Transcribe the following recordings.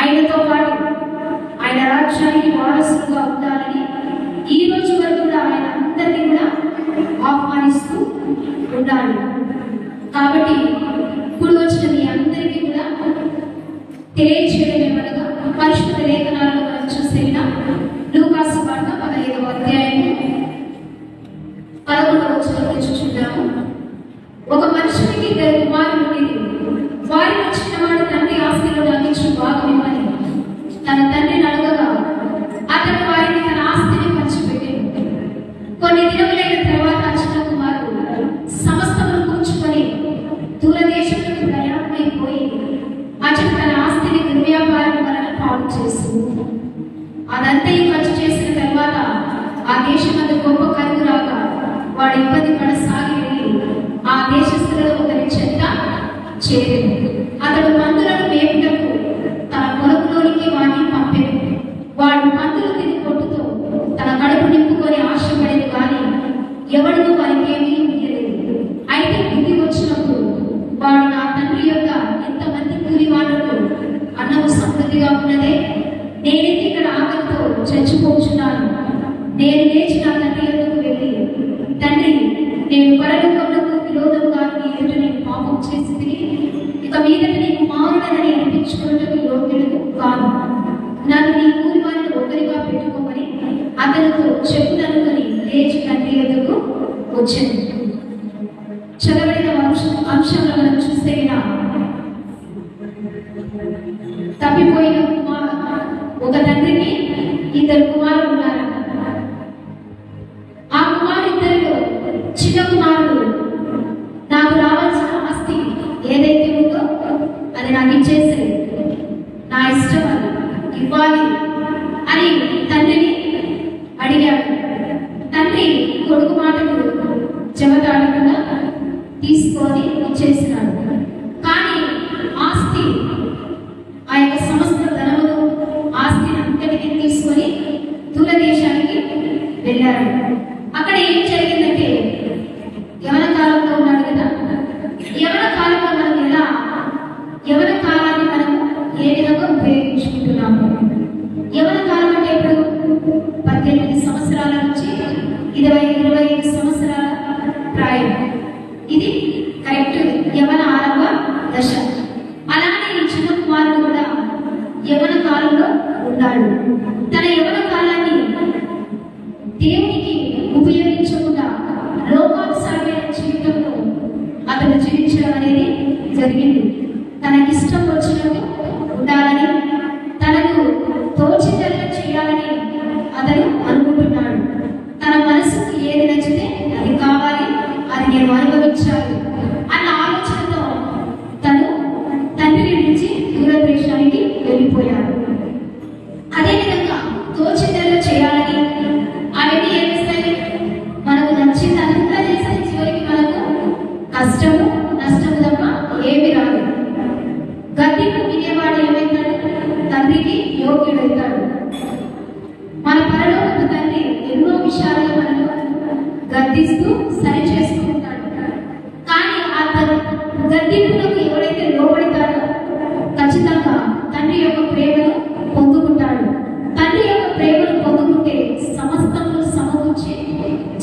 ఆయనతో పాటు ఆయన రాజ్యానికి వారసులుగా ఉండాలని ఈ రోజు వరకు కూడా ఆయన అందరినీ కూడా ఆహ్వానిస్తూ ఉండాలి. కాబట్టి ఇప్పుడు వచ్చిన మీ అందరికీ కూడా తెలియజేయడం ఏమనగా పరిశుద్ధ లేఖనాలను మనం చూస్తే లూకాసు వార్త 15వ అధ్యాయము 11వ వచనం చూస్తున్నాము. ఒక మనుషునికి ఇద్దరు కుమారులు ఉండేది. వారిలో చిన్నవాడు తండ్రి ఆస్తిలో అందించిన భాగం ఇవ్వని తన తండ్రిని అడగగా అతడు వారిని తన ఆస్తిని పంచిపెట్టాడు. కొన్ని దినములైన తర్వాత చిన్న కుమారుడు సమస్తమును కూర్చుకొని దూరదేశంలోకి ప్రయాణమైపోయి అతడు తన ఆస్తిని దుర్వ్యాపారం వలన పాడు చేస్తుంది. అదంతా ఖర్చు చేసిన తర్వాత ఆ దేశమందు గొప్ప కరువు రాక వాడు ఇబ్బంది పడసాగి వెళ్ళి ఆ దేశస్తులలో ఒకరి చెంత చేరేది. అతడు మందులను మేపుటకు తన పొలంలోనికి వాడిని పంపాడు. వాడు మందులు తిని కొట్టుతో తన కడుపు నింపుకొని ఆశపడేది కానీ ఎవరినూ వారికేమీ ఇయ్యలేదు. అయితే బుద్ధి వచ్చినప్పుడు వాడు నా తండ్రి యొక్క ఎంతమంది కూలివాళ్ళకు అన్నము సమృద్ధిగా ఉన్నదే, నేనైతే ఇక్కడ ఆకలితో చచ్చిపోతున్నాను. నేను లేచి నా తండ్రి యొద్దకు వెళ్ళి, తండ్రి, నేను పరలోకమునకు విరోధంగా నీ ఎదుట నేను పాపం చేసి ఇక మీదట నీ కుమారుడనని అనిపించుకున్నట్టు యోగ్యుడు కాదు. నన్ను నీ కూలివారిని ఒకరిగా పెట్టుకోమని అతనితో చెప్పుదనుకొని లేచి తండ్రి యొద్దకు వచ్చాను. చదవడిన అంశంలో మనం చూస్తే తప్పిపోయిన ఒక తండ్రికి ఇద్దరు కుమారులు ఉన్నారు. ఆ కుమారుడిద్దరిలో చిన్న కుమారుడు నాకు రావాల్సిన ఆస్తి ఏదైతే ఉందో అది నాకు ఇచ్చేసే, నా ఇష్టం అది ఇవ్వాలి అని తండ్రిని అడిగాడు. తండ్రి కొడుకు మాటలు చెబుతాడకుండా తీసుకొని ఇచ్చేసినాడు. కానీ ఆస్తి ఆ యొక్క సమస్త ధనమును ఆస్తిని అంతటికి తీసుకొని దూరదేశానికి వెళ్ళాడు. అక్కడ ఏం జరిగిందంటే, యవన కాలంలో ఉన్నాడు కదా, యవన కాలంలో మనం ఎలా యవన కాలాన్ని మనం ఏ విధంగా ఉపయోగించుకుంటున్నాము? యవన కాలం అంటే ఇప్పుడు 18 సంవత్సరాల నుంచి 20-25 సంవత్సరాల ప్రాయం. ఇది కరెక్ట్ యవన ఆరంభ దశ. అలానే ఈ చిన్న కుమారుడు కూడా యవన కాలంలో ఉన్నాడు. తన యవన కాలాన్ని దేవునికి ఉపయోగించకుండా లోకానుసారమైన జీవితంలో అతను జీవించడం అనేది జరిగింది. తనకిష్టం వచ్చినట్టు ఉండాలని, తనకు తోచిదల్లా చేయాలని అతను అనుకుంటున్నాడు. తన మనసుకు ఏది నచ్చితే అది కావాలి, అది నేను అనుభవించాలి అన్న ఆలోచనతో తను తండ్రి నుంచి దూరదేశానికి వెళ్ళిపోయాడు. అదేవిధంగా తోచిదల్లా చేయాలని అవన్నీ ఏమిస్తాయి? మనకు నచ్చిందంతా చేసే చివరికి మనకు కష్టము నష్టము తప్ప ఏమి రాదు. గద్దింపు వినేవాడు ఏమవుతాడు? తండ్రికి యోగ్యుడవుతాడు. మన పరలోకపు తండ్రి ఎన్నో విషయాలు మనకు గద్దిస్తూ సరి చేసుకుంటాడు. కానీ ఆ గద్దింపులకు ఎవరైతే లోబడతాడో ఖచ్చితంగా తండ్రి యొక్క ప్రేమను పొందుకుంటాడు. తండ్రి యొక్క ప్రేమను పొందుకుంటే సమస్తములు సమకూర్చి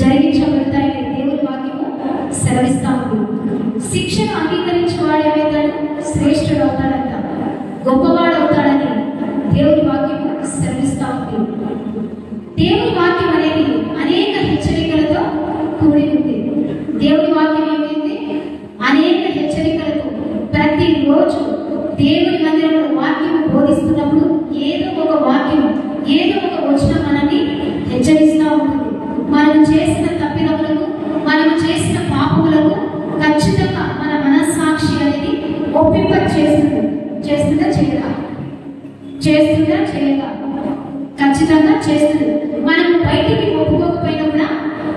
జరిగించబడతాయని దేవుని వాక్యము సెలవిస్తా ఉంది. శిక్షను అంగీకరించే వాడు ఏమవుతాడు? శ్రేష్ఠుడు అవుతాడంట, గొప్పవాడు అవుతాడని దేవుని వాక్యము సెలవిస్తా ఉంది. దేవుని వాక్యం అనేది అనేక హెచ్చరికలతో కూడి ఉంది. దేవుని వాక్యం ఏమైంది? అనేక హెచ్చరికలతో ప్రతిరోజు దేవుని మందిరంలో వాక్యం బోధిస్తున్నప్పుడు ఏదో ఒక వాక్యం, ఏదో ఒక వచనం మనల్ని హెచ్చరిస్తూ ఉంటుంది. మనం చేసిన తప్పిదములకు, మనం చేసిన పాపములకు ఖచ్చితంగా మన మనస్సాక్షి అనేది ఒప్పింప చేస్తుందా చేయగా ఖచ్చితంగా చేస్తుంది. మనం బయటికి ఒప్పుకోకపోయినా కూడా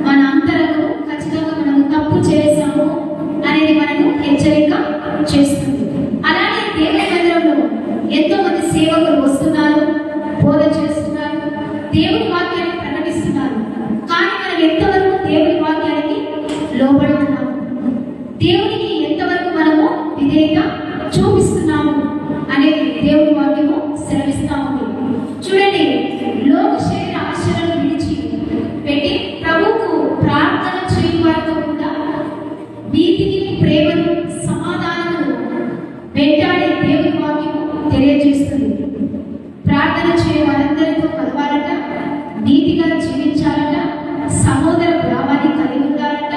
మన అంతరంలో ఖచ్చితంగా మనము తప్పు చేసాము అనేది మనకు హెచ్చరిక చేస్తుంది. అలానే దేవుని మందిరంలో ఎంతో మంది సేవకులు వస్తున్నారు, బోధ చేస్తున్నారు, దేవుని వాక్యాన్ని ప్రకటిస్తున్నారు. కానీ మనం ఎంతవరకు దేవుని వాక్యానికి లోబడుతున్నాము, దేవునికి ఎంతవరకు మనము విధేయత చూపిస్తున్నాము అనేది దేవుని వాక్యము తెలియజేస్తుంది. ప్రార్థన చేయ వారందరితో కలవాలట, నీతిగా జీవించాలట, సహోదర భావాన్ని కలిగి ఉండాలట.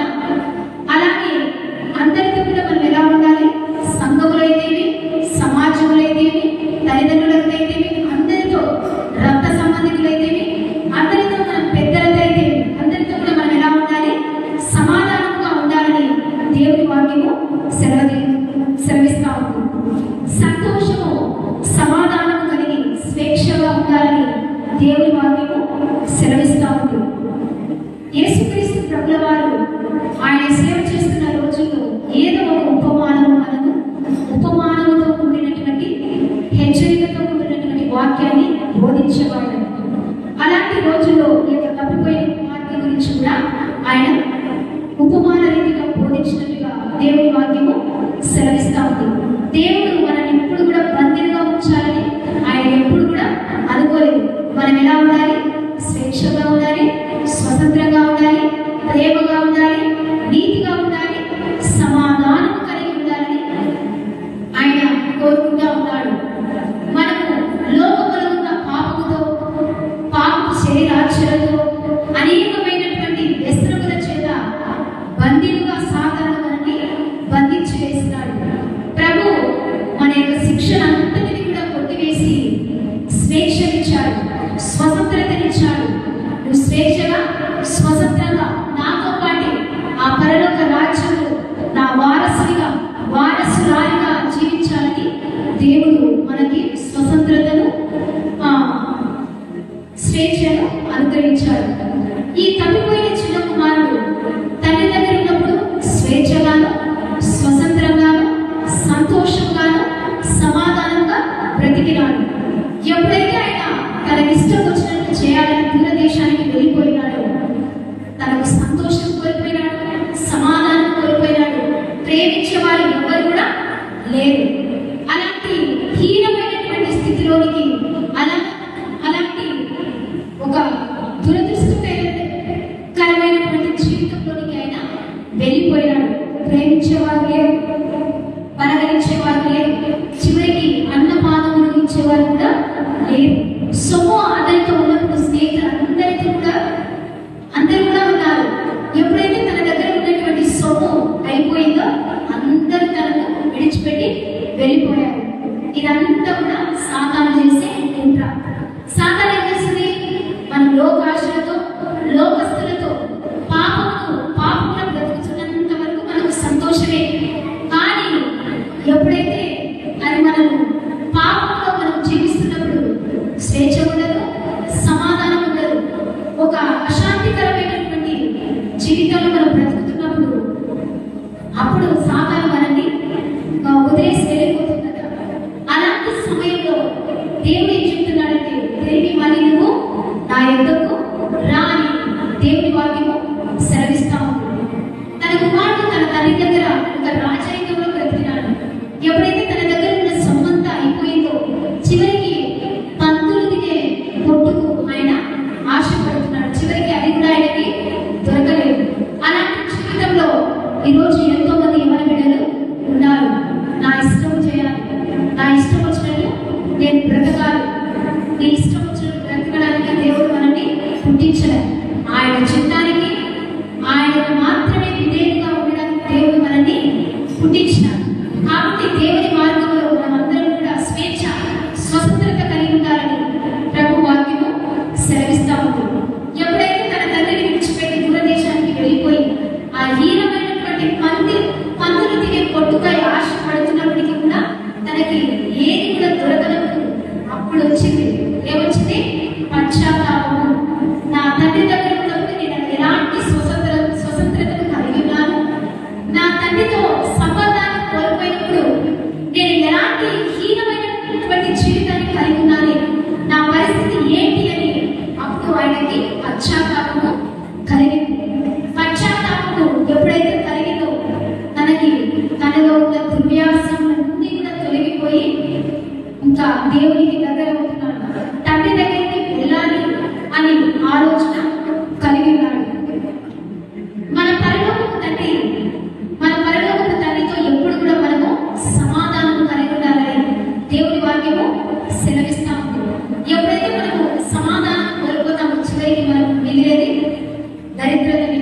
అలాగే అందరితో కూడా మనం ఎలా ఉండాలి? సంఘములో అయితేవి, సమాజంలో అయితేవి, తల్లిదండ్రులతో అయితేవి, అందరితో రక్త సంబంధికులైతేవి, అందరితో మనం పెద్దలతో అయితేవి, అందరితో కూడా మనం ఎలా ఉండాలి? సమాధానంగా ఉండాలని దేవుని వాక్యము సెలవిస్తా ఉంది. సంతోషము సమాధానం కలిగి స్వేచ్ఛగా ఉండాలని దేవుని వాక్యము సెలవిస్తా ఉంది. యేసుక్రీస్తు ప్రభుల వారు ఆయన సేవ చేస్తున్న రోజుల్లో ఏదో ఒక ఉపమానముతో కూడినటువంటి హెచ్చరికతో కూడినటువంటి వాక్యాన్ని బోధించేవాడు. అలాంటి రోజుల్లో ఈ యొక్క తప్పిపోయిన కుమార్తె గురించి కూడా ఆయన ఉపమాన రీతిగా బోధించినట్టుగా దేవుని వాక్యము సెలవిస్తా ఉంది. దేవుడు మనల్ని ఎప్పుడు కూడా బందీలుగా ఉంచాలని ఆయన ఎప్పుడు కూడా అనుకోలేదు. మనం ఎలా ఉండాలి? స్వేచ్ఛగా ఉండాలి, స్వతంత్రంగా ఉండాలి, ప్రేమగా ఉండాలి, నీతిగా ఉండాలి, సమాధానం కలిగి ఉండాలని ఆయన కోరుకుంటా ఉన్నాడు. మనము లోకములో ఉన్న పాపపు శరీరాచరణతో అనేకమైనటువంటి వ్యసనముల చేత బందీలుగా సాధారణ మనల్ని బంధించి వేసినాడు. ప్రభు మన యొక్క శిక్షణ అంతటిని కూడా కొట్టివేసి స్వేచ్ఛనిచ్చాడు, స్వతంత్రతనిచ్చాడు. నువ్వు స్వేచ్ఛగా, స్వతంత్రంగా నాతో పాటు ఆ పరలోక రాజ్యంలో నా వారసురాలిగా జీవించాలని దేవుడు మనకి స్వతంత్రతను, స్వేచ్ఛను అనుగ్రహించాడు. ఈ తప్పిపోయిన చిన్న కుమారుడు తల్లి దగ్గర ఉన్నప్పుడు స్వేచ్ఛగాను, స్వతంత్రంగాను, సంతోషంగాను, సమాధానంగా బ్రతికినాడు. ఎప్పుడైతే ఆయన తనకిష్టం వచ్చినట్టు చేయాలని దూరదేశానికి వెళ్ళిపోయినాడు, తనకు సంతోషం కోల్పోయినాడు, సమాధానం కోల్పోయినాడు, ప్రేమించే వాళ్ళు ఎవరు కూడా లేరు. అలాంటి హీనమైనటువంటి స్థితిలోనికి, అలాంటి ఒక దురదృష్టకరమైనటువంటి జీవితంలోనికి ఆయన వెళ్ళిపోయినాడు. ప్రేమించేవారు లేరు, పలకరించేవారు లేరు, చివరికి అన్నపానములు ఇచ్చేవారు కూడా లేరు. సొమ్ము అందరితో ఉన్నప్పుడు స్నేహితులు అందరూ కూడా ఉన్నారు. ఎప్పుడైతే తన దగ్గర ఉన్నటువంటి సొమ్ము అయిపోయిందో అందరూ తనను విడిచిపెట్టి వెళ్ళిపోయారు. ఇదంతా కూడా సాతాను చేసే కుట్ర. సాతాను ఏం చేస్తుంది? మన లోకాశలతో, లోకస్తులతో పాపంలో బ్రతుకుతున్నంత వరకు మనకు సంతోషమే. కానీ ఎప్పుడైతే అది మనము పాపంలో మనం జీవిస్తున్నప్పుడు స్వేచ్ఛ ఉండదు, సమాధానం ఉండదు. ఒక అశాంతికరమైనటువంటి జీవితంలో మనం బ్రతుకుతున్నప్పుడు అప్పుడు సాతాను మనల్ని వదిలేసి వెళ్ళిపోతుందట. అలాంటి సమయంలో దేవుడు ఏం చెప్తున్నాడంటే, తిరిగి మళ్ళీ నువ్వు నా యొద్దకు రా అని దేవుని వాక్యము సెలవిస్తా ఉంది. తన కుమారుడు తన తల్లి దగ్గర ఒక రాజరికంలో బ్రతికినాడు. ఎప్పుడైతే తన దగ్గర ఉన్న సొమ్మంతా అయిపోయిందో చివరికి పంతులు తినే పొట్టుకు ఆయన ఆశపడుతున్నాడు. చివరికి అది కూడా ఆయనకి దొరకలేదు. అలాంటి జీవితంలో ఈరోజు ఎంతో మంది యవన బిడ్డలు ఉన్నారు. నా ఇష్టం చేయాలి, నా ఇష్టం వచ్చినట్టు నేను బ్రతకాలి, నీ ఇష్టం వచ్చినట్టు బ్రతకడానికి దేవుడు మనల్ని పుట్టించలేదు. ఆయన చిత్తానికి ఆయనకు మాత్రమే విధేయులుగా ఉండడానికి దేవుడు మనల్ని పుట్టించినాడు. కాబట్టి దేవుని మార్గంలో మనమందరం కూడా స్వేచ్ఛ, స్వతంత్రత కలిగి ఉండాలని ప్రభు వాక్యము సెలవిస్తా ఉంది. ఎప్పుడైతే తన తండ్రిని విడిచిపెట్టి దూరదేశానికి వెళ్ళిపోయి ఆ హీనమైనటువంటి పందులు తినే పొట్టుపై ఆశపడుతున్నప్పటికీ కూడా తనకి ఏది కూడా దొరకనప్పుడు అప్పుడు వచ్చింది. ఏమొచ్చింది? పశ్చాత్తాపము. నా తండ్రి దగ్గర ఉన్నప్పుడు నేను ఎలాంటి స్వతంత్రతను కలిగి ఉన్నాను, నా తండ్రితో సంబంధాన్ని కోల్పోయినప్పుడు నేను ఎలాంటి హీనమైనటువంటి జీవితాన్ని కలిగి ఉన్నాను, నా పరిస్థితి ఏంటి అని అప్పుడు ఆయనకి పశ్చాత్తాపము కలిగింది. పశ్చాత్తాపము ఎప్పుడైతే కలిగిందో తనలో ఉన్న దుర్వ్యాసములన్నీ కూడా తొలగిపోయి ఇంకా దేవునికి దగ్గర అవుతున్నాడు, తండ్రి దగ్గరికి వెళ్ళాలి అని ఆలోచన కలిగి ఉన్నాడు. మన పరలోకపు తండ్రితో ఎప్పుడు కూడా మనము సమాధానం కలిగి ఉండాలని దేవుని వాక్యము సెలవిస్తా ఉంది. ఎప్పుడైతే మనము సమాధానం కోల్పోతామో చివరికి మనం మిగిలేది దరిద్రతని.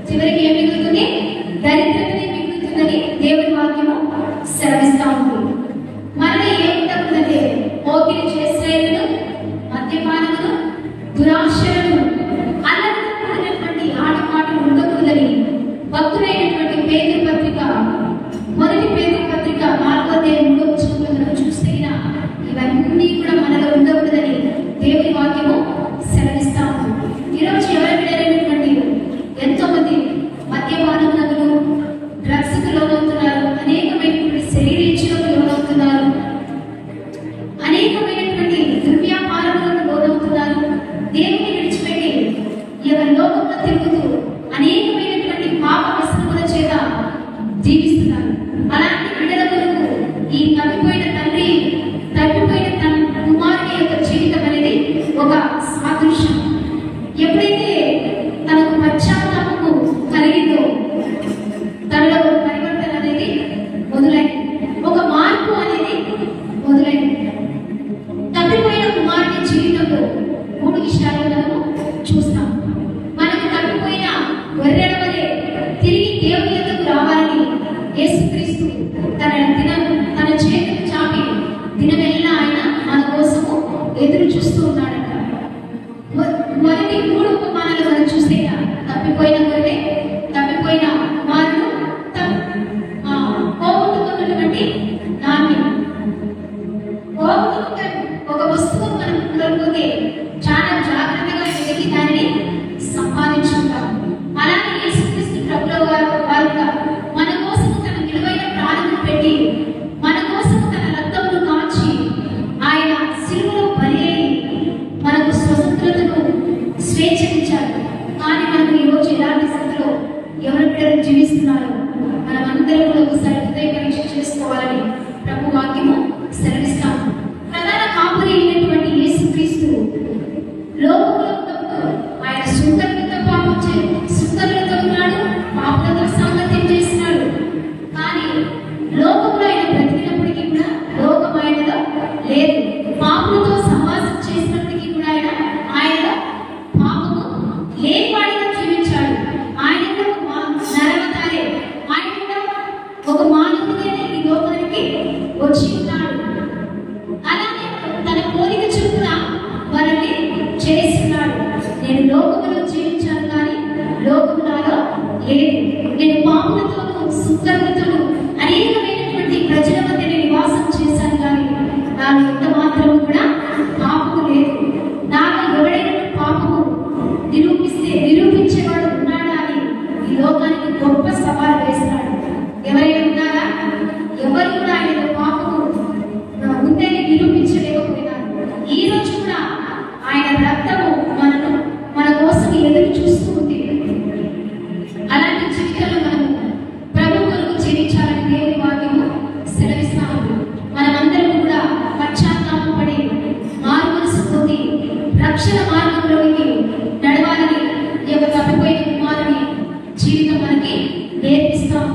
చివరికి ఏం మిగులుతుంది? దరిద్రతని మిగులుతుందని దేవుని వాక్యము సెలవిస్తా ఉంది. మనలో ఏముండకూడదంటే పోకిరి చేసేదను, మద్యపానమును, దురాశలను, అల్లరితో కూడినటువంటి ఆటపాటలు ఉండకూడదని భక్తుడైనటువంటి పేతురు పత్రిక, మొదటి పేతురు పత్రిక 4:3 మనం చూస్తే ఇవన్నీ కూడా మనలో ఉండకూడదని దేవుని వాక్యము సెలవిస్తా ఉంది. ఈరోజు ఎవరి బిడ్డలైనటువంటి ఎంతో మంది మద్యపానములకు, డ్రగ్స్కు లోనవుతున్నారు, అనేకమైనటువంటి శరీరేచ్ఛలకు లోనవుతున్నారు, అనేకమైనటువంటి దుర్వ్యాపారములకు లోనవుతున్నారు. దేవుని విడిచిపెట్టి ఎవరి లోకంలో తిరుగుతూ అనేకమైనటువంటి పాప వ్యసనముల చేత జీవిస్తున్నారు. అలాంటి బిడ్డల కొరకు ఈ తప్పిపోయిన తండ్రి, తప్పిపోయిన తన కుమారుని యొక్క జీవితం అనేది ఒక సాదృశ్యం. ఎప్పుడైతే తనకు పశ్చాత్తాపము కలిగిందో తనలో పరివర్తన అనేది మొదలైంది, ఒక మార్పు అనేది మొదలైంది. తప్పిపోయిన కుమారుని జీవితంలో 3 విషయాలు మనము చూస్తాం. మనకు తప్పిపోయిన గొర్రెల వలె తిరిగి దేవుని యొద్దకు రావాలని యేసుక్రీస్తు తన చేతులు చాపి దినమెల్లా ఆయన మన కోసము ఎదురు చూస్తూ ఉన్నాడట. మొదటి 3 ఉపమానాలు మనం చూస్తే తప్పిపోయిన గొర్రె, తప్పిపోయిన కుమారుడు, పోగొట్టుకున్నటువంటి నాణ్యం. ఒక వస్తువు మనం కోల్పోతే చాలా జాగ్రత్తగా వెతికి దానిని సంపాదించుకుంటాం. అలాగే యేసుక్రీస్తు ప్రభువు వారు మన కోసం తన విలువైన ప్రాణం పెట్టి, మన కోసం తన రక్తమును కాచి, ఆయన సిలువలో బలి అయి మనకు స్వతంత్రతను, స్వేచ్ఛనిచ్చారు. కానీ మనం ఈరోజు ఎలాంటి స్థితిలో ఎవరి బిడ్డలు జీవిస్తున్నారో మనమందరం కూడా ఒకసారి హృదయ పరీక్ష చేసుకోవాలని ప్రభు వాక్యము సెలవిస్తాము. ప్రధాన కాపురి అయినటువంటి యేసుక్రీస్తు లోకంలో ఆయన సుందరులతో సుందరులతో ఉన్నాడు, పాపులతో సాంగత్యం చేస్తున్నాడు. కానీ లోకంలో ఆయన బ్రతికినప్పటికీ కూడా లోకం ఆయనలో లేదు. పాపులతో సహవాసం చేసినప్పటికీ కూడా ఆయనలో పాపము లేనివాడిగా జీవించాడు. ఆయన నరవతారే, ఆయన ఒక మానవుడిగానే ఈ లోకానికి వచ్చి ఉన్నాడు. అలాగే తన కోరిక చొప్పున వారిని చేస్తున్నాడు. నేను లోకములో జీవించాను కానీ లోకము నాలో లేదు. నేను పాపులతోనూ సుందరులతోనూ అనేకమైనటువంటి ప్రజల మధ్య నివాసం చేశాను కానీ నాలో ఎంత మాత్రము కూడా పాపము లేదు. నాలో ఎవడైనా పాపము నిరూపించేవాడు ఉన్నాడా అని ఈ లోకానికి గొప్ప సవాలు వేస్తున్నాడు. ఎవరైనా ఉన్నారా? ఎవరు కూడా ఆయన పాపము ఉందని నిరూపించలేకపోయినారు. ఈ రోజు కూడా ఆయన రక్తము మన కోసం ఎదురు చూస్తూ ఉంది. అలాంటి జీవితంలో మనము ప్రభు కొరకు జీవించాలని దేవుని వాక్యము సెలవిస్తాము. మనమందరం కూడా పశ్చాత్తాపపడి మారు మనసు పొంది రక్షణ మార్గంలోకి నడవాలని ఈ యొక్క తప్పిపోయిన కుమారుని జీవితం మనకి నేర్పిస్తాం.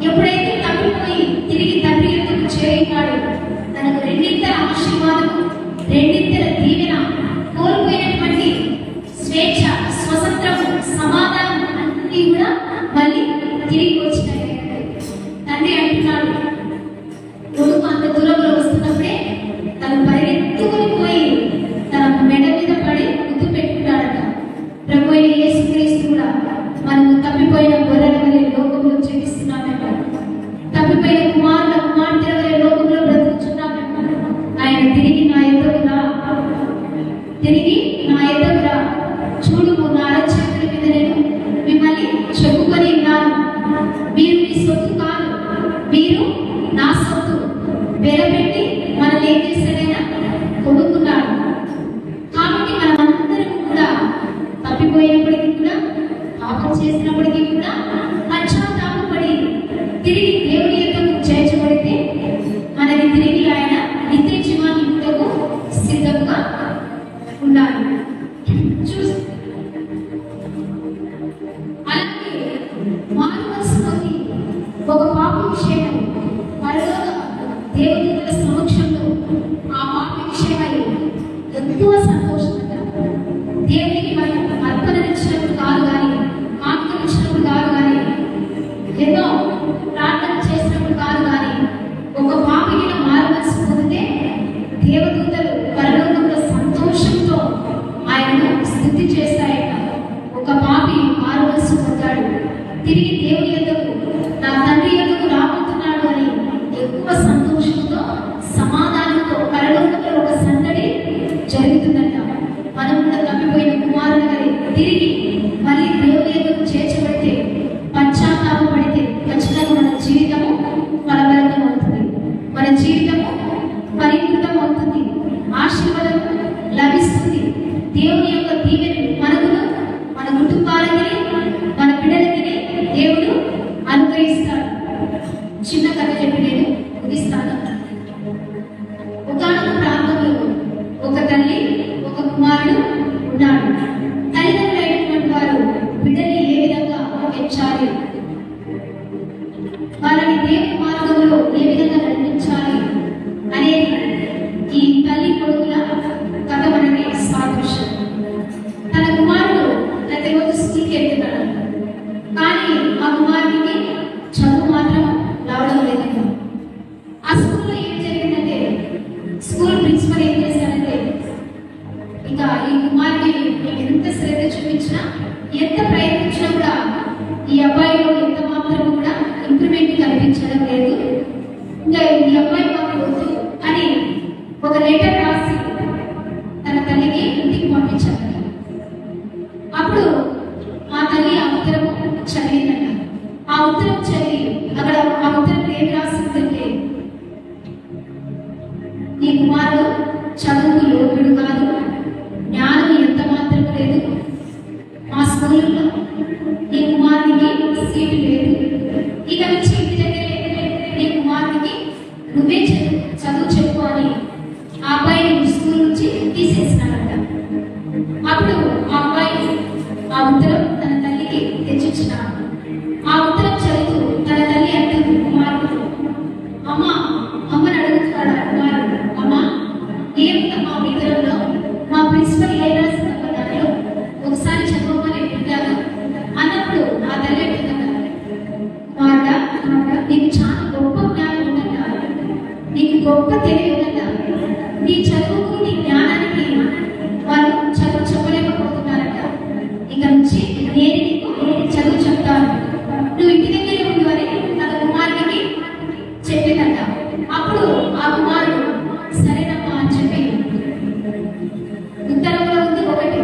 ఎప్పుడైతే తప్పిపోయి తిరిగి తండ్రి యొద్దకు చేరినాడు, తనకు రెండింతల ఆశీర్వాదము, రెండింతల దీవెన, కోల్పోయినటువంటి స్వేచ్ఛ, స్వతంత్రము, సమాధానం అన్నీ కూడా మళ్ళీ తిరిగి వచ్చినాయి. తండ్రి అంటున్నాడు, కొడుకు అంత దూరంలో వస్తున్నప్పుడే తను పరిగెత్తుకుని పోయి తన మెడ మీద పడి ముద్దు పెట్టుకున్నాడట. ప్రభు అయిన యేసుక్రీస్తు కూడా మనము తప్పిపోయిన గొర్రెల వలె లోకంలో జీవిస్తున్నామట. తప్పిపోయిన కుమార్తెల వలె లోకంలో బ్రతుకుతున్నామట. ఆయన తిరిగి నా యొద్దకు రా, చూడుము నా అరచేతుల మీద నేను మిమ్మల్ని చెప్పుకొని ఉన్నాను. మీరు మీ సొత్తు కాదు, మీరు నా సొత్తు. వెలపెట్టి మనల్ని ఏం చేశాడైనా కొనుక్కున్నాడు. కాబట్టి మనమందరం కూడా తప్పిపోయినప్పటికీ కూడా, పాపం చేసినప్పటికీ కూడా పశ్చాత్తాపపడి తిరిగి దేవుని యొద్దకు చేర్చబడితే మనకి తిరిగి ఆయన నిత్య జీవాన్ని ఇవ్వటకు సిద్ధంగా ఉండాలి. అలాగే మారు మనసు పొంది ఒక పాప విషయం పరలోక దేవదూతల సమక్షంలో ఎక్కువ సంతోషంగా దేవునికి మనం అర్పణనిచ్చినప్పుడు కాదు కానీ, కానుకనిచ్చినప్పుడు కాదు కానీ, ఎన్నో ప్రార్థన చేసినప్పుడు కాదు కానీ, ఒక పాపికి మారు మనసు పొందితే దేవదూతలు పరలోకంలో సంతోషంతో ఆయనను స్తుతి చేస్తాయట. ఒక పాపి మారు మనసు పొందాడు, తిరిగి దేవుని యొద్దకు, నా తండ్రి యొద్దకు రాబోతున్నాడు అని ఎక్కువ సంతోషంతో సమాధానంతో పరలోకంలో ఒక సందడి జరుగుతుందట. మనం కూడా తప్పిపోయిన కుమారుని వలె తిరిగి మళ్ళీ దేవుని యొద్దకు చేర్చబడితే, పశ్చాత్తాపడితే ఖచ్చితంగా మన జీవితము ఫలభరితం అవుతుంది, మన జీవితము పరికృతం అవుతుంది, ఆశీర్వాదం లభిస్తుంది. దేవుని యొక్క దీవెనలు మనకును, మన కుటుంబాలకి, మన బిడ్డలకి దేవుడు అనుగ్రహిస్తాడు. చిన్న కథ చెప్పి నేను ముగిస్తాను. ఒకానొక ప్రాంతంలో ఒక తల్లి, ఒక కుమారుడు ఉన్నాడు. తల్లిదండ్రులైనటువంటి వారు బిడ్డని ఏ విధంగా పెంచాలి, వారిని దేవుని మార్గంలో ఏ విధంగా నడిపించాలి అనేది ఈ తల్లి కొడుకుల కథ మనకి సాదృశ్యం. తన కుమారుడు ప్రతిరోజు స్కూల్కి వెళ్తున్నాడు, కానీ ఆ కుమారుడికి చదువు మాత్రం రావడం లేదండి. ఆ స్కూల్లో ఏం జరిగిందంటే, స్కూల్ ప్రిన్సిపల్ ఏం చేశారంటే, ఇంకా ఈ కుమారుడిని ఎంత శ్రద్ధ చూపించినా, ఎంత ప్రయత్నించినా కూడా ఈ అబ్బాయిలో ఎంత మాత్రం కూడా ఇంప్రూవ్మెంట్ కనిపించడం లేదు. ఇంకా ఈ అబ్బాయి మాకు వద్దు అని ఒక లెటర్ రాసి తన తల్లికి ఇంటికి పంపించారు. అప్పుడు మా తల్లి ఆ ఉత్తరం చదివిందట. ఆ ఉత్తరం చదివి అక్కడ ఆ ఉత్తరం ఏం రాసిందంటే, నీ కుమారుడు చదువుకు యోగ్యుడు కాదు, జ్ఞానం ఎంత మాత్రం లేదు, మా స్కూల్లో నీ కుమారునికి సీటు లేదు, ఇక నుంచి ఇంటి దగ్గర నీ కుమారునికి నువ్వే చదువు చెప్పు అని ఆ అబ్బాయిని స్కూల్ నుంచి తీసేసినాడంట. అప్పుడు ఆ అబ్బాయి ఆ ఉత్తరం తన తల్లికి తెచ్చిచ్చినాడు. ఆ ఉత్తరం చదువుతూ తన తల్లి అంటుంది కుమారుడు, అమ్మని అడుగుతున్నాడు ఆ కుమారుడు, అమ్మ ఏముందమ్మా మీ ఉత్తరంలో, మా ప్రిన్సిపల్ ఏ రాసిందమ్మా దానిలో, ఒకసారి చదవమని చెప్పాను అన్నప్పుడు ఆ తల్లి అంటుందట, కుమారుడా నీకు చాలా గొప్ప జ్ఞానం ఉందట, నీకు గొప్ప తెలివి ఉందట, నీ చదువుకు నీ జ్ఞానానికి వాళ్ళు చదువు చెప్పలేకపోతున్నారట, ఇక నుంచి నేను నీకు చదువు చెప్తాను, నువ్వు ఇంటి దగ్గరే ఉండు అని తన కుమారుడికి చెప్పిందట. అప్పుడు ఆ కుమారుడు సరేనమ్మా అని చెప్పి ఉత్తరంలో ఉంది ఒకటి,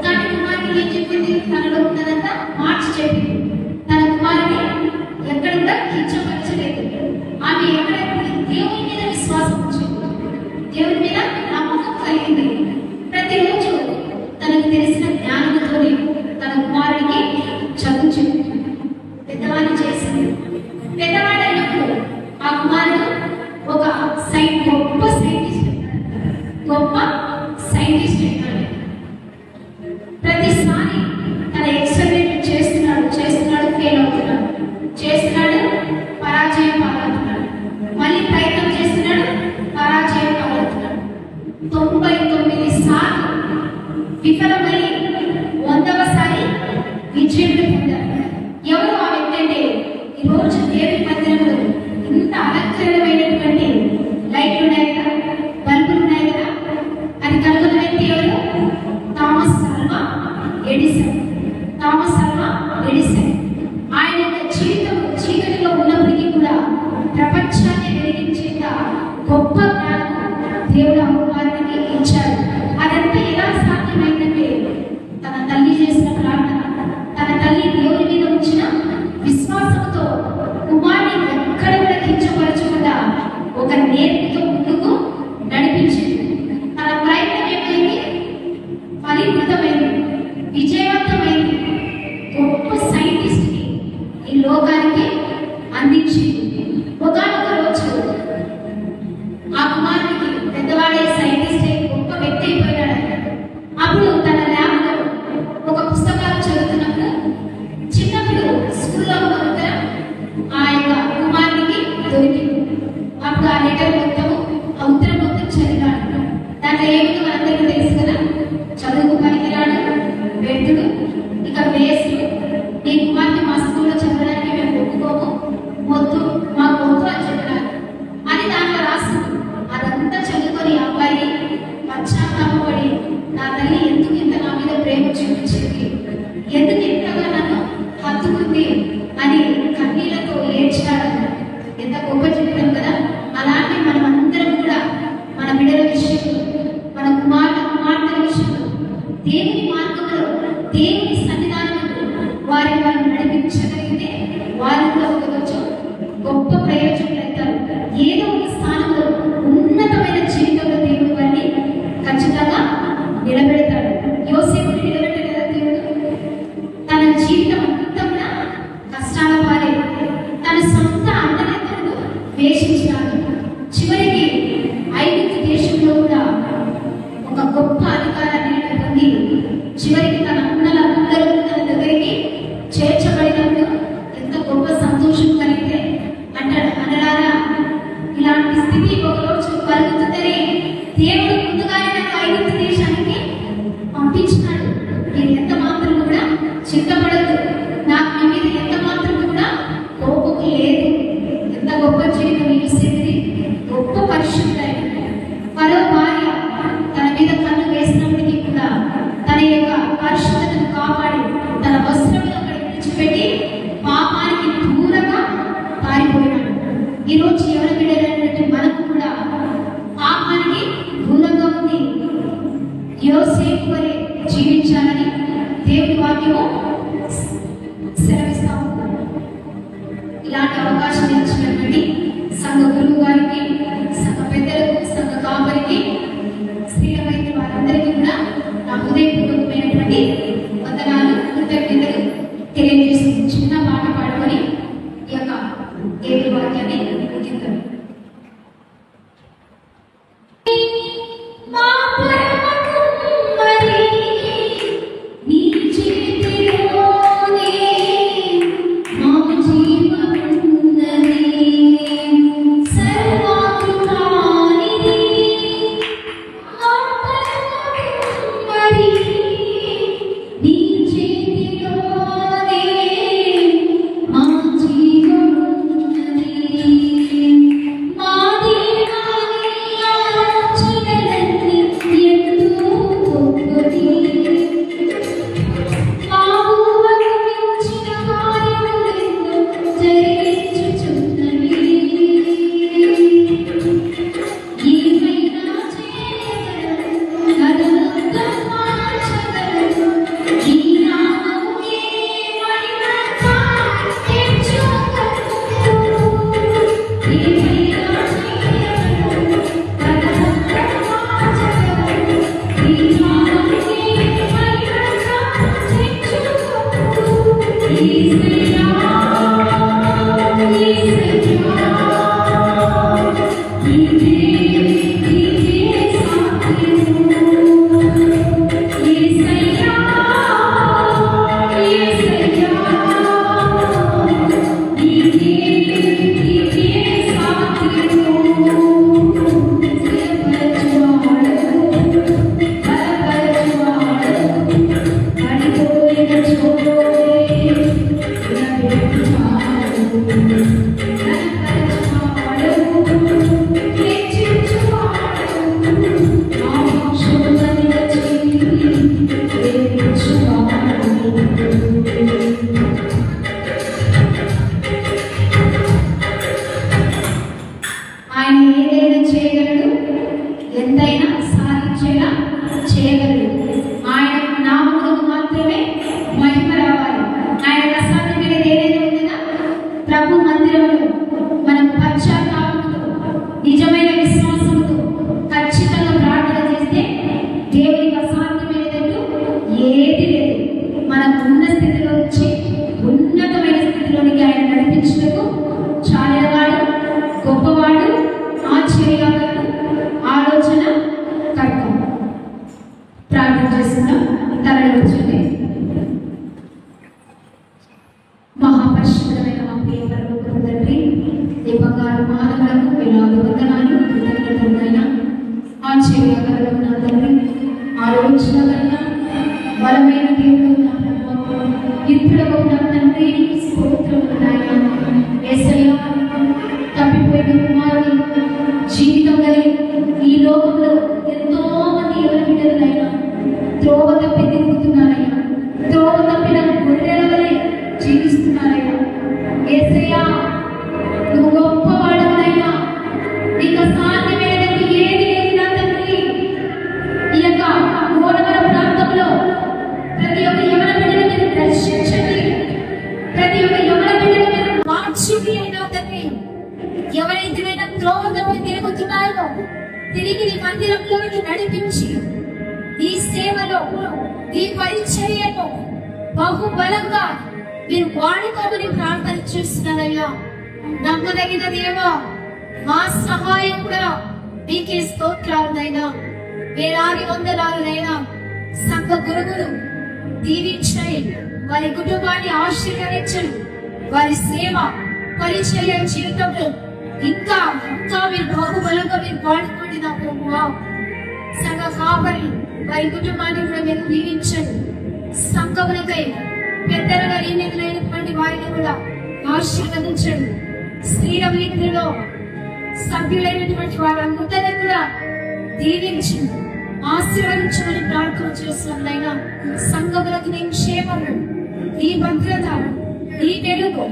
కానీ కుమారుడికి ఏం చెప్పింది, తనలో ఉన్నదంతా మార్చి చెప్పింది. తన కుమారుని ఎక్కడ కూడా కించపరచలేదు. ఆమె ఎక్కడ దేవుని మీద విశ్వాసం వచ్చింది, దేవుని మీద నమ్మకం కలిగింది. ప్రతిరోజు తనకు తెలిసిన జ్ఞానంతో తన కుమారుడికి చదువు చెప్పింది, పెద్దవాడిని చేసింది. పెద్దవాడైనప్పుడు ఆ కుమారుడు ఒక గొప్ప సైంటిస్ట్ అయినాడు. ప్రతిసారి తన ఎక్స్పెరిమెంట్ చేస్తున్నాడు, ఫెయిల్ అవుతున్నాడు, పరాజయం పాలవుతున్నాడు, మళ్ళీ ప్రయత్నం చేస్తున్నాడు, పరాజయం పాలవుతున్నాడు. 99 సార్లు విఫలమై 100వసారి విజయుడు పొందాడు. ఎవరు ఆ వ్యక్తి అంటే, ఈరోజు దేవుని మందిరంలో ఇంత అలంకరణమైనటువంటి లైట్లు ఉన్నాయి కదా, బల్బులు ఉన్నాయి కదా, అది కనుగొన్న వ్యక్తి ఎవరు? Thomas Alva Edison. ఆయన యొక్క జీవితం చీకటిలో ఉన్నప్పటికీ కూడా ప్రపంచాన్ని వెలిగించేంత గొప్ప జ్ఞానం దేవుడు అమ్మవారికి ఇచ్చాడు. అదంతా ఎలా సాధ్యమైందంటే, తన తల్లి చేసిన ప్రార్థన, తన తల్లి దేవుని మీద ఉంచిన విశ్వాసంతో కుమారుని ఎక్కడ కూడా కించపరచకుండా ఒక నేర్పుతో ముందుకు నడిపించింది. తన ప్రయత్నం ఏమైంది? ఫలీకృతమైంది, విజయవంతమైంది. గొప్ప సైంటిస్ట్ని ఈ లోకానికి అందించింది. ఒకనొక రోజు ఆ కుమారుడికి పెద్దవాడే సైంటిస్ట్ గొప్ప నా తల్లి ఎందుకు ఇంత నా మీద ప్రేమ చూపించింది, ఎందుకు ఇంతగా నన్ను హత్తుకుంది అని కన్నీళ్లతో ఏడ్చాడు. ఎంత గొప్ప జీవితం కదా. అలాంటి మనం అందరం కూడా మన బిడ్డల విషయంలో, మన కుమార్తెల విషయంలో దేవుని మార్గంలో, దేవుని సన్నిధానంలో వారిని నడిపించగలిగితే వారు కూడా ఒకరోజు గొప్ప ప్రయోజకులు అవుతారు. ఏదో ఒక స్థానంలో ఉన్నతమైన జీవితంలో దేవుడు వారిని ఖచ్చితంగా నిలబెడతాడు. యోసేపుని నిలబెట్టాడు కదా దేవుడు. తన జీవితం అంతా కూడా కష్టాల పాలే, తన సొంత అన్నదమ్ములను వేషించినాడు. చివరికి ఐగుప్తు దేశంలో కూడా ఒక గొప్ప అధికారాన్ని పొంది చివరికి తన అన్నలందరూ తన దగ్గరికి చేర్చబడినప్పుడు ఎంత గొప్ప సంతోషం కలిగితే అంటాడు, అనలారా ఇలాంటి స్థితి ఒకరోజు కలుగుతుందని దేవుడు ముందుగానే నన్ను ఐగుప్తు దేశానికి పంపించినాడు. నేను ఎంత మాత్రం కూడా చింతపడదు, నాకు మీ మీద ఎంత మాత్రం కూడా కోపం లేదు. ఎంత గొప్ప జీవితం ఇచ్చేది, గొప్ప పరిశుద్ధుడైన ఫరో భార్య తన మీద కన్ను వేసినప్పటికీ కూడా తన యొక్క పరిశుద్ధతను కాపాడి తన వస్త్రములు అక్కడ విడిచిపెట్టి పాపానికి దూరంగా పారిపోయినాడు. ఈరోజు ఎవరి బిడ్డలైనటువంటి మనకు కూడా పాపానికి దూరంగా ఉంది యోసేపు వలె జీవించాలని దేవుని వాక్యము సెలవిస్తాము. ఇలాంటి అవకాశం ఇచ్చినటువంటి సంఘ గురువు గారికి, సంఘ పెద్దలకు, సంఘ కాపరికి, స్త్రీలమైన వారందరికీ కూడా నా హృదయపూర్వకమైనటువంటి వందనాలు, కృతజ్ఞతలు తెలియజేస్తుంది. చిన్న పాట పాడుకొని ఈ యొక్క దేవుని వాక్యాన్ని ముగిద్దాం. బలమైన దేవుడు నా ప్రభువా, ఇప్పుడు నా తండ్రి స్తోత్రములు నాయనా. యేసయ్యా, తప్పిపోయిన కుమారుని జీవితం కలిగి ఈ లోకంలో ఎంతో మంది ఎవరి బిడ్డలైనా తిరిగి నీ మందిరంలోకి నడిపించి ఈ సేవలో ఈ పరిచర్యలో బహుబలంగా మీరు వాడుకోమని ప్రార్థన చేస్తున్నారయ్యా. నమ్మదగిన దేవా, మా సహాయం కూడా మీకే స్తోత్రాలనైనా. వేలాది వందనాలనైనా సంఘ గురువులు దీవించండి, వారి కుటుంబాన్ని ఆశీర్వదించండి, వారి సేవ పరిచర్య జీవితంలో ఇంకా మీరు బహుబలంగా మీరు వాడుకోండి నా ప్రభువా. సంఘ కాపరి వారి కుటుంబాన్ని కూడా మీరు దీవించండి. సంఘములకై పెద్దలుగా నియమితులైనటువంటి వారిని కూడా ఆశీర్వదించండి. స్త్రీల వీధిలో సభ్యులైనటువంటి వారందరినీ కూడా దీవించి ఆశీర్వదించమని ప్రార్థన చేస్తున్నదైనా. సంఘములకు నీ క్షేమము, ఈ భద్రత, ఈ వెలుగు,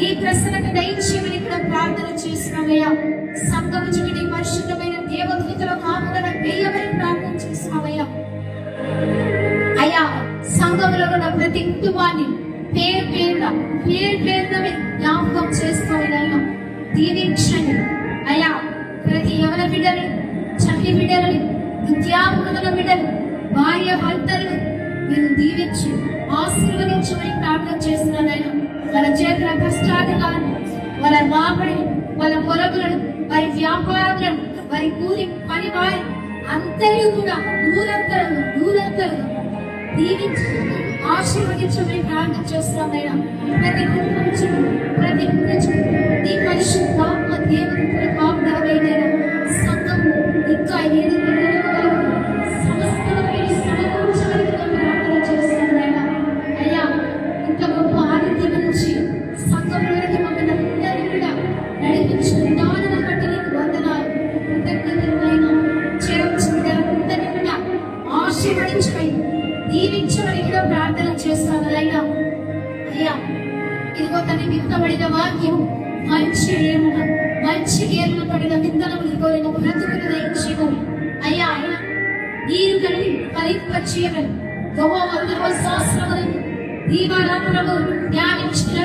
ఈ ప్రసన్నత దయచేయమని కూడా ప్రార్థన చేస్తున్నామయ్యా. సంఘము చుట్టూ నీ పరిశుద్ధమైన దేవదూతల కాపుదల వేయమని ప్రార్థన చేస్తున్నామయ్యా. అయ్యా, సంఘంలో ఉన్న ప్రతి కుటుంబాన్ని పేరు పేరున జ్ఞాపకం చేసుకోవాలయ్యా. దీవించండి అయ్యా. ప్రతి యవన బిడ్డలు, చల్లి బిడ్డలని, విద్యాపకుల బిడ్డలు, భార్య భర్తలు మీరు దీవించి ఆశీర్వదించమని ప్రార్థన చేస్తున్నానయ్యా. వాళ్ళ చేతుల కష్టాధికారులు, వాళ్ళ రాబడి, వాళ్ళ పొలగులను, వారి వ్యాపారాలను, వారి కూలి పని వారి అందరూ కూడా దూరంతరు దీవించి ఆశీర్వదించమని ప్రార్థన చేస్తున్నానయ్యా. ప్రతి నీ పరిశుద్ధాత్మ దేవుని కాపుదలమైన సంఘం ఇంకా సమకూర్చమని ప్రార్థన చేస్తున్నానయ్యా. అయ్యా, ఇంత గొప్ప ఆరోగ్యం నుంచి సంఘంలోకి మమ్మల్ని అందరినీ కూడా నడిపించిన విధానం బట్టి నీకు వందనాలు, కృతజ్ఞతలైనా. చేర్చుకుని కూడా ఆశీర్వదించమని దీవించమని కూడా ప్రార్థన చేస్తానయ్యా. అయ్యా, ఇదిగో తన విత్తబడిన వాక్యం మంచి ఏర్లు పడిన విత్తనములు కోరిన బ్రతుకులు దయచేయమని అయ్యా. నీరు కలిగి ఫలింపచేయమని గొప్ప శాస్త్రములను దీవారాత్రము ధ్యానించిన